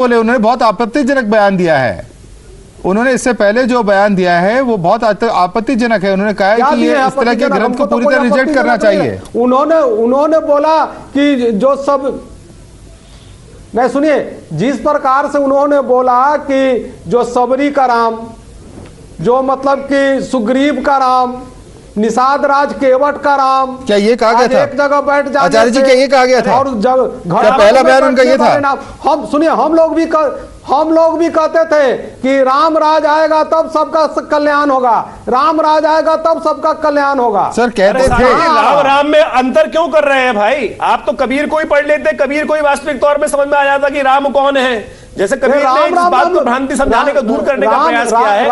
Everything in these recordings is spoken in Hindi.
बोले, उन्होंने बहुत आपत्तिजनक बयान दिया है। उन्होंने इससे पहले जो बयान दिया है वो बहुत आपत्तिजनक है। उन्होंने कहा है कि ये इस तरह के ग्रंथ को पूरी तरह रिजेक्ट करना चाहिए। उन्होंने बोला कि जो सब नहीं, सुनिए, जिस प्रकार से उन्होंने बोला कि जो सबरी का राम, जो मतलब कि सुग्रीव का राम, निषाद राज केवट का राम, क्या ये कहा गया था? एक जगह बैठ जाने आचार्य जी, क्या ये कहा गया था? और क्या पहला बयान उनका ये था? हम सुनिए, हम लोग भी कहते थे कि राम राज आएगा तब सबका कल्याण होगा, राम राज आएगा तब सबका कल्याण होगा। सर कहते थे। राम में अंतर क्यों कर रहे हैं भाई? आप तो कबीर को ही पढ़ लेते, कबीर को ही वास्तविक तौर में समझ में आ जाता कि राम कौन है। जैसे कबीर ने इस बात को भ्रांति समझाने का, दूर करने का प्रयास किया है।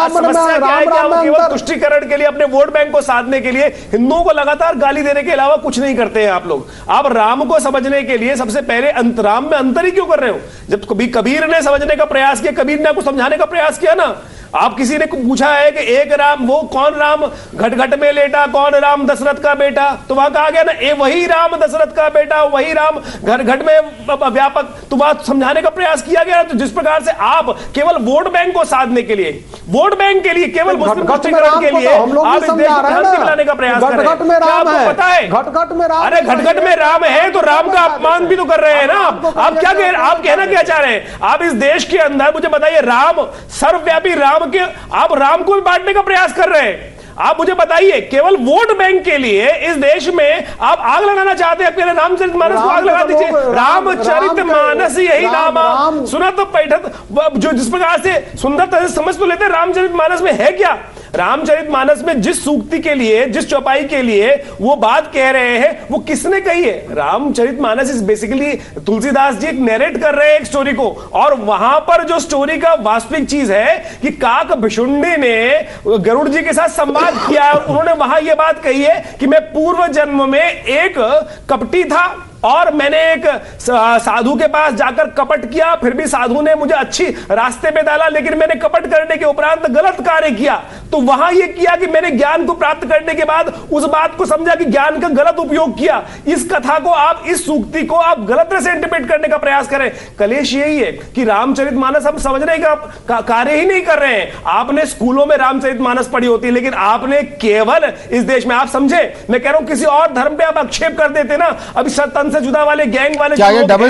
समस्या क्या है कि हम केवल तुष्टीकरण के लिए, अपने वोट बैंक को साधने के लिए हिंदुओं को लगातार गाली देने के अलावा कुछ नहीं करते हैं आप लोग। आप राम को समझने के लिए सबसे पहले राम में अंतर ही क्यों कर रहे हो? जब कबीर ने समझने का प्रयास किया, कबीर ने आपको समझाने का प्रयास किया ना। आप किसी ने पूछा है कि एक राम, वो कौन राम घट घट में लेटा, कौन राम दशरथ का बेटा? तो वहां कहा गया ना, वही राम दशरथ का बेटा, वही राम घट घट में व्यापक। तो बात समझाने का प्रयास किया गया। तो जिस प्रकार से आप केवल वोट बैंक को साधने के लिए, वोट बैंक के लिए, केवल मुस्लिम तुष्टीकरण के लिए आप इस देश को भ्रांति मिलाने का प्रयास कर रहे हैं। आपको पता है घट-घट में राम, अरे घट-घट में राम है तो राम का अपमान भी तो कर रहे हैं ना आप क्या कह, आप कहना क्या चाह रहे हैं? आप इस देश के अंदर, मुझे बताइए, राम सर्वव्यापी राम के, आप राम को भी बांटने का प्रयास कर रहे हैं। आप मुझे बताइए, केवल वोट बैंक के लिए इस देश में आप आग लगाना चाहते हैं। अपने रामचरितमानस को आग लगा दीजिए। रामचरितमानस यही नाम सुनत पैठत, जो जिस प्रकार से सुंदर तरह से समझ तो लेते हैं, रामचरितमानस में है क्या? रामचरितमानस में जिस सूक्ति के लिए, जिस चौपाई के लिए वो बात कह रहे हैं, वो किसने कही है? रामचरितमानस इज बेसिकली, तुलसीदास जी एक नरेट कर रहे हैं एक स्टोरी को, और वहां पर जो स्टोरी का वास्तविक चीज है कि काक भिशुंडी ने गरुड़ जी के साथ संवाद किया है। उन्होंने वहां यह बात कही है कि मैं पूर्व जन्म में एक कपटी था और मैंने एक साधु के पास जाकर कपट किया, फिर भी साधु ने मुझे अच्छी रास्ते पे डाला, लेकिन मैंने कपट करने के उपरांत गलत कार्य किया। तो वहां यह किया कि मैंने ज्ञान को प्राप्त करने के बाद उस बात को समझा कि ज्ञान का गलत उपयोग किया। इस कथा को आप, इस सूक्ति को आप गलत तरह से इंटरप्रेट करने का प्रयास करें। कलेश यही है कि रामचरितमानस हम समझने का कार्य ही नहीं कर रहे हैं। आपने स्कूलों में रामचरितमानस पढ़ी होती है, लेकिन आपने केवल इस देश में, आप समझे, मैं कह रहा हूं किसी और धर्म पे आप आक्षेप कर देते ना, अभी सतन से जुदा वाले, गैंग वाले, क्या ये डबल